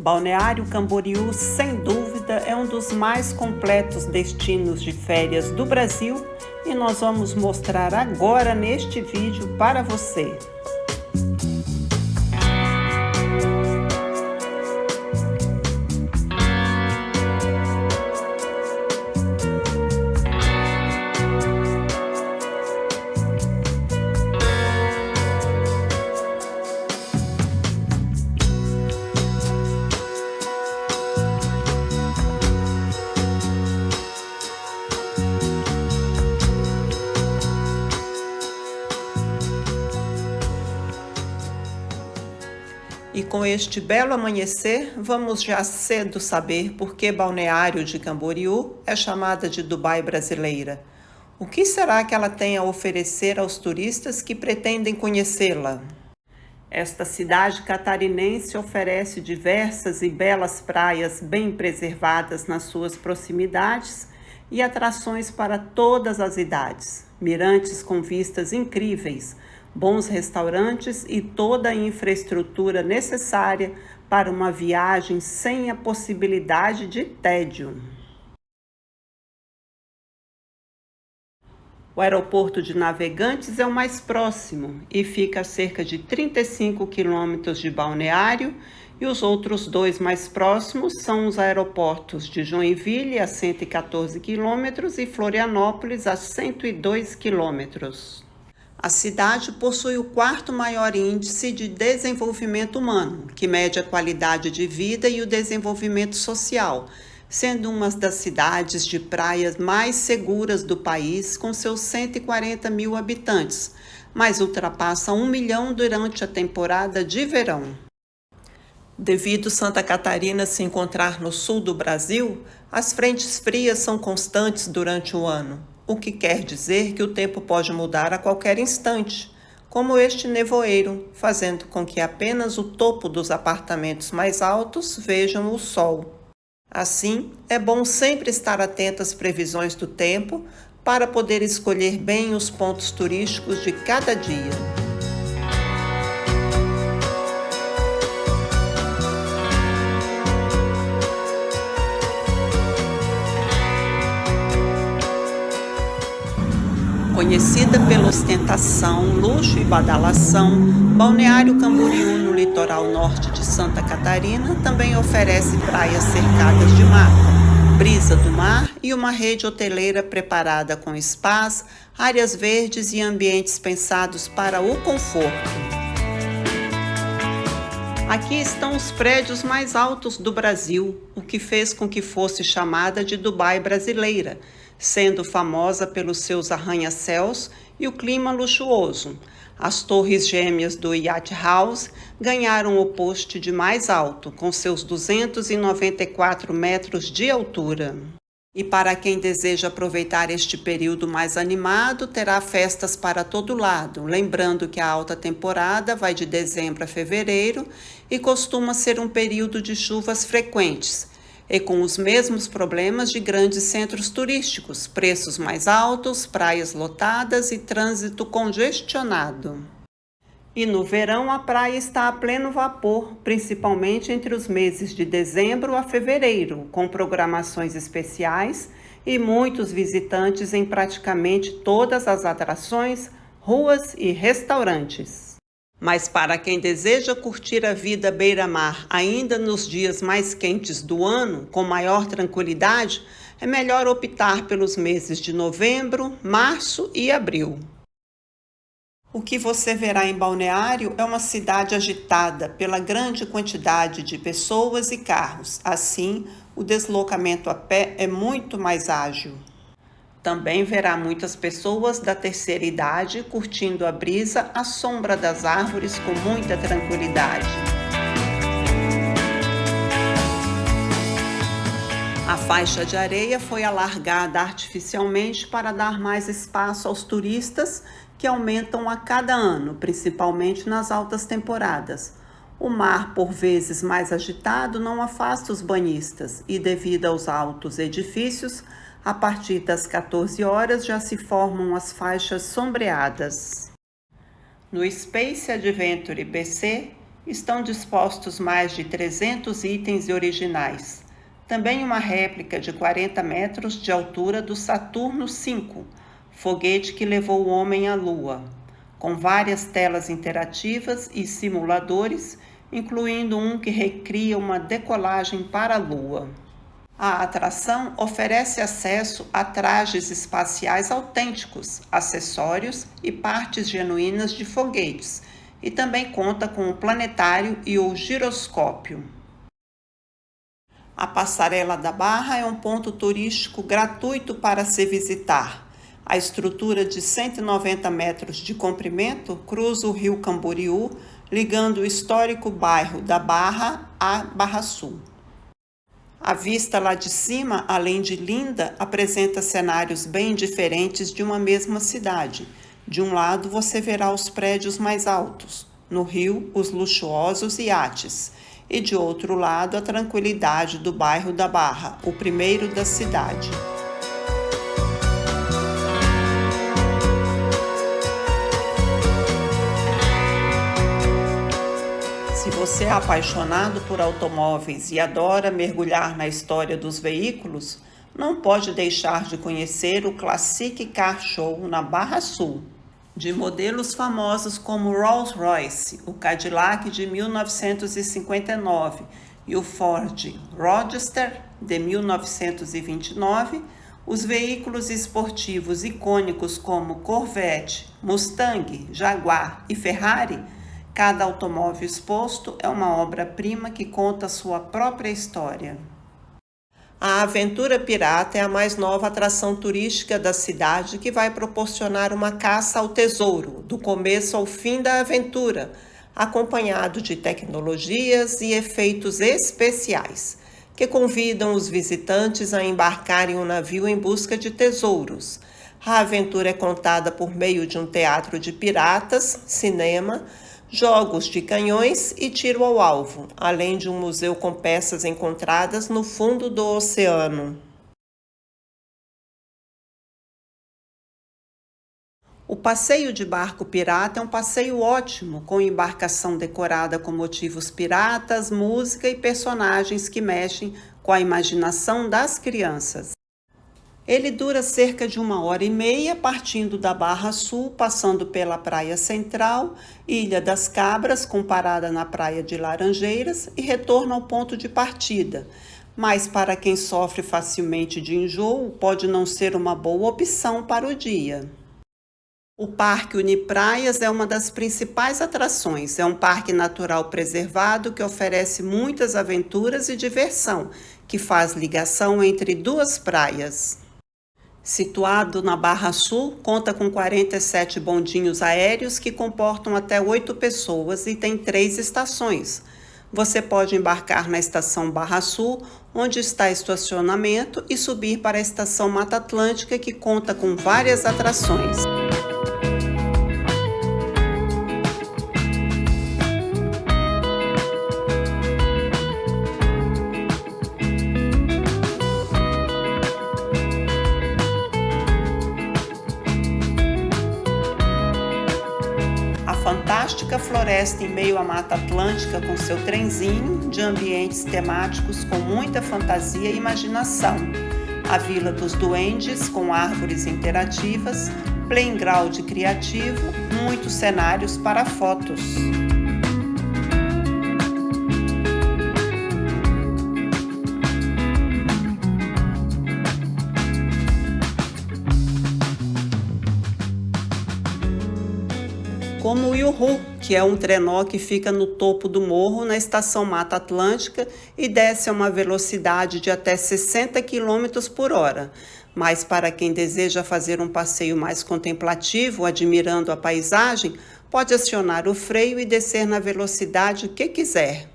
Balneário Camboriú, sem dúvida, é um dos mais completos destinos de férias do Brasil e nós vamos mostrar agora neste vídeo para você. E com este belo amanhecer, vamos já cedo saber por que Balneário de Camboriú é chamada de Dubai brasileira. O que será que ela tem a oferecer aos turistas que pretendem conhecê-la? Esta cidade catarinense oferece diversas e belas praias bem preservadas nas suas proximidades e atrações para todas as idades, mirantes com vistas incríveis, bons restaurantes e toda a infraestrutura necessária para uma viagem sem a possibilidade de tédio. O aeroporto de Navegantes é o mais próximo e fica a cerca de 35 quilômetros de Balneário, e os outros dois mais próximos são os aeroportos de Joinville, a 114 quilômetros, e Florianópolis, a 102 quilômetros. A cidade possui o quarto maior índice de desenvolvimento humano, que mede a qualidade de vida e o desenvolvimento social, sendo uma das cidades de praias mais seguras do país, com seus 140 mil habitantes, mas ultrapassa 1 milhão durante a temporada de verão. Devido Santa Catarina se encontrar no sul do Brasil, as frentes frias são constantes durante o ano, o que quer dizer que o tempo pode mudar a qualquer instante, como este nevoeiro, fazendo com que apenas o topo dos apartamentos mais altos vejam o sol. Assim, é bom sempre estar atento às previsões do tempo para poder escolher bem os pontos turísticos de cada dia. Conhecida pela ostentação, luxo e badalação, Balneário Camboriú, no litoral norte de Santa Catarina, também oferece praias cercadas de mata, brisa do mar e uma rede hoteleira preparada com spas, áreas verdes e ambientes pensados para o conforto. Aqui estão os prédios mais altos do Brasil, o que fez com que fosse chamada de Dubai brasileira, sendo famosa pelos seus arranha-céus e o clima luxuoso. As torres gêmeas do Yacht House ganharam o poste de mais alto, com seus 294 metros de altura. E para quem deseja aproveitar este período mais animado, terá festas para todo lado, lembrando que a alta temporada vai de dezembro a fevereiro e costuma ser um período de chuvas frequentes, e com os mesmos problemas de grandes centros turísticos, preços mais altos, praias lotadas e trânsito congestionado. E no verão a praia está a pleno vapor, principalmente entre os meses de dezembro a fevereiro, com programações especiais e muitos visitantes em praticamente todas as atrações, ruas e restaurantes. Mas para quem deseja curtir a vida beira-mar ainda nos dias mais quentes do ano, com maior tranquilidade, é melhor optar pelos meses de novembro, março e abril. O que você verá em Balneário é uma cidade agitada pela grande quantidade de pessoas e carros. Assim, o deslocamento a pé é muito mais ágil. Também verá muitas pessoas da terceira idade curtindo a brisa à sombra das árvores com muita tranquilidade. A faixa de areia foi alargada artificialmente para dar mais espaço aos turistas, que aumentam a cada ano, principalmente nas altas temporadas. O mar, por vezes mais agitado, não afasta os banhistas e, devido aos altos edifícios, a partir das 14 horas já se formam as faixas sombreadas. No Space Adventure BC, Estão dispostos mais de 300 itens originais. Também uma réplica de 40 metros de altura do Saturno V, foguete que levou o homem à Lua, com várias telas interativas e simuladores, incluindo um que recria uma decolagem para a Lua. A atração oferece acesso a trajes espaciais autênticos, acessórios e partes genuínas de foguetes, e também conta com o planetário e o giroscópio. A Passarela da Barra é um ponto turístico gratuito para se visitar. A estrutura de 190 metros de comprimento cruza o rio Camboriú, ligando o histórico bairro da Barra à Barra Sul. A vista lá de cima, além de linda, apresenta cenários bem diferentes de uma mesma cidade. De um lado você verá os prédios mais altos, no rio os luxuosos iates, e de outro lado a tranquilidade do bairro da Barra, o primeiro da cidade. Se você é apaixonado por automóveis e adora mergulhar na história dos veículos, não pode deixar de conhecer o Classic Car Show na Barra Sul, de modelos famosos como o Rolls-Royce, o Cadillac de 1959 e o Ford Roadster de 1929, os veículos esportivos icônicos como Corvette, Mustang, Jaguar e Ferrari. Cada automóvel exposto é uma obra-prima que conta sua própria história. A Aventura Pirata é a mais nova atração turística da cidade que vai proporcionar uma caça ao tesouro, do começo ao fim da aventura, acompanhado de tecnologias e efeitos especiais, que convidam os visitantes a embarcar em um navio em busca de tesouros. A aventura é contada por meio de um teatro de piratas, cinema, jogos de canhões e tiro ao alvo, além de um museu com peças encontradas no fundo do oceano. O passeio de barco pirata é um passeio ótimo, com embarcação decorada com motivos piratas, música e personagens que mexem com a imaginação das crianças. Ele dura cerca de 1h30, partindo da Barra Sul, passando pela Praia Central, Ilha das Cabras, com parada na Praia de Laranjeiras e retorno ao ponto de partida. Mas para quem sofre facilmente de enjoo, pode não ser uma boa opção para o dia. O Parque Unipraias é uma das principais atrações. É um parque natural preservado que oferece muitas aventuras e diversão, que faz ligação entre duas praias. Situado na Barra Sul, conta com 47 bondinhos aéreos que comportam até 8 pessoas e tem 3 estações. Você pode embarcar na estação Barra Sul, onde está estacionamento, e subir para a estação Mata Atlântica, que conta com várias atrações. Fantástica floresta em meio à Mata Atlântica com seu trenzinho de ambientes temáticos com muita fantasia e imaginação. A Vila dos Duendes com árvores interativas, playground criativo, muitos cenários para fotos. Como o Yuhu, que é um trenó que fica no topo do morro na estação Mata Atlântica e desce a uma velocidade de até 60 km por hora. Mas para quem deseja fazer um passeio mais contemplativo, admirando a paisagem, pode acionar o freio e descer na velocidade que quiser.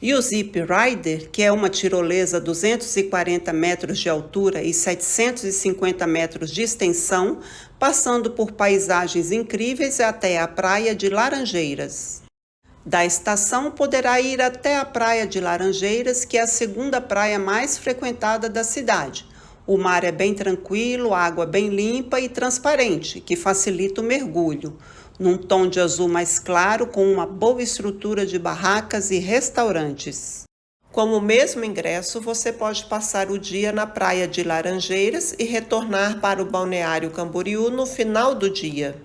E o Zip Rider, que é uma tirolesa 240 metros de altura e 750 metros de extensão, passando por paisagens incríveis até a Praia de Laranjeiras. Da estação poderá ir até a Praia de Laranjeiras, que é a segunda praia mais frequentada da cidade. O mar é bem tranquilo, água bem limpa e transparente, que facilita o mergulho. num tom de azul mais claro, com uma boa estrutura de barracas e restaurantes. Com o mesmo ingresso, você pode passar o dia na praia de Laranjeiras e retornar para o Balneário Camboriú no final do dia.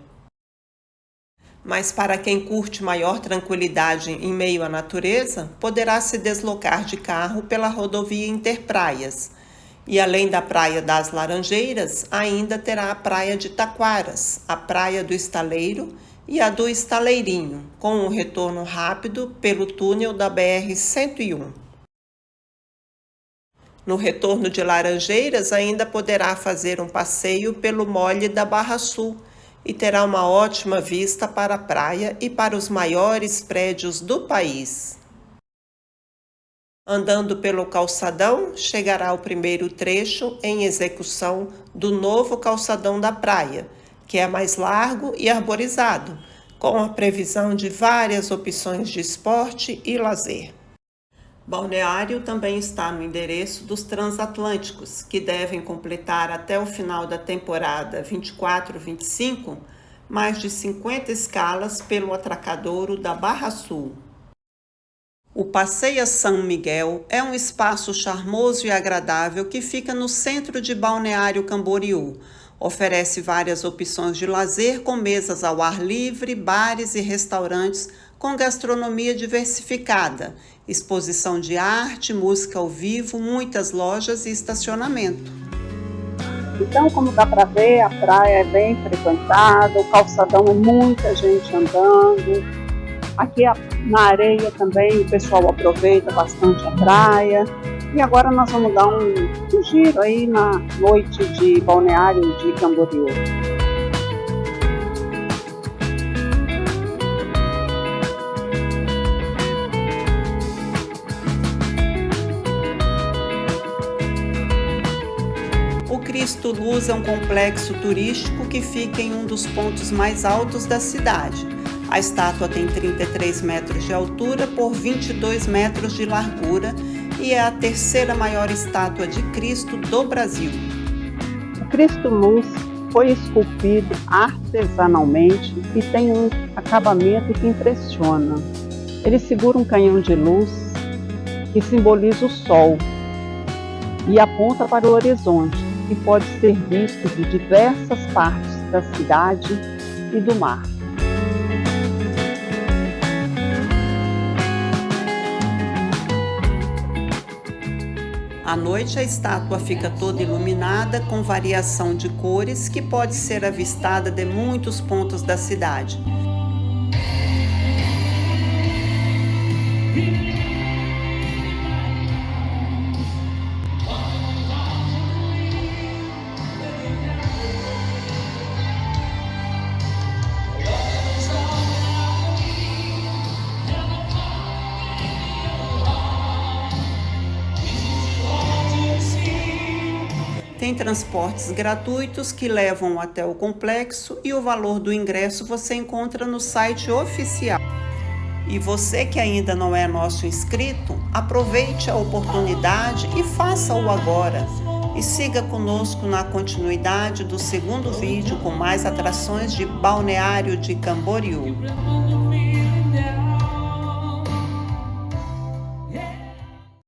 Mas para quem curte maior tranquilidade em meio à natureza, poderá se deslocar de carro pela rodovia Interpraias. E além da Praia das Laranjeiras, ainda terá a Praia de Taquaras, a Praia do Estaleiro e a do Estaleirinho, com um retorno rápido pelo túnel da BR-101. No retorno de Laranjeiras, ainda poderá fazer um passeio pelo Mole da Barra Sul e terá uma ótima vista para a praia e para os maiores prédios do país. Andando pelo calçadão, chegará ao primeiro trecho em execução do novo calçadão da praia, que é mais largo e arborizado, com a previsão de várias opções de esporte e lazer. Balneário também está no endereço dos transatlânticos, que devem completar até o final da temporada 24-25 mais de 50 escalas pelo atracadouro da Barra Sul. O Passeia São Miguel é um espaço charmoso e agradável que fica no centro de Balneário Camboriú. Oferece várias opções de lazer com mesas ao ar livre, bares e restaurantes com gastronomia diversificada, exposição de arte, música ao vivo, muitas lojas e estacionamento. Então, como dá para ver, a praia é bem frequentada, o calçadão é muita gente andando. Aqui na areia também o pessoal aproveita bastante a praia. E agora nós vamos dar um giro aí na noite de Balneário de Camboriú. O Cristo Luz é um complexo turístico que fica em um dos pontos mais altos da cidade. A estátua tem 33 metros de altura por 22 metros de largura e é a terceira maior estátua de Cristo do Brasil. O Cristo Luz foi esculpido artesanalmente e tem um acabamento que impressiona. Ele segura um canhão de luz que simboliza o sol e aponta para o horizonte, que pode ser visto de diversas partes da cidade e do mar. À noite, a estátua fica toda iluminada com variação de cores que pode ser avistada de muitos pontos da cidade. Tem transportes gratuitos que levam até o complexo e o valor do ingresso você encontra no site oficial. E você que ainda não é nosso inscrito, aproveite a oportunidade e faça-o agora. E siga conosco na continuidade do segundo vídeo com mais atrações de Balneário de Camboriú.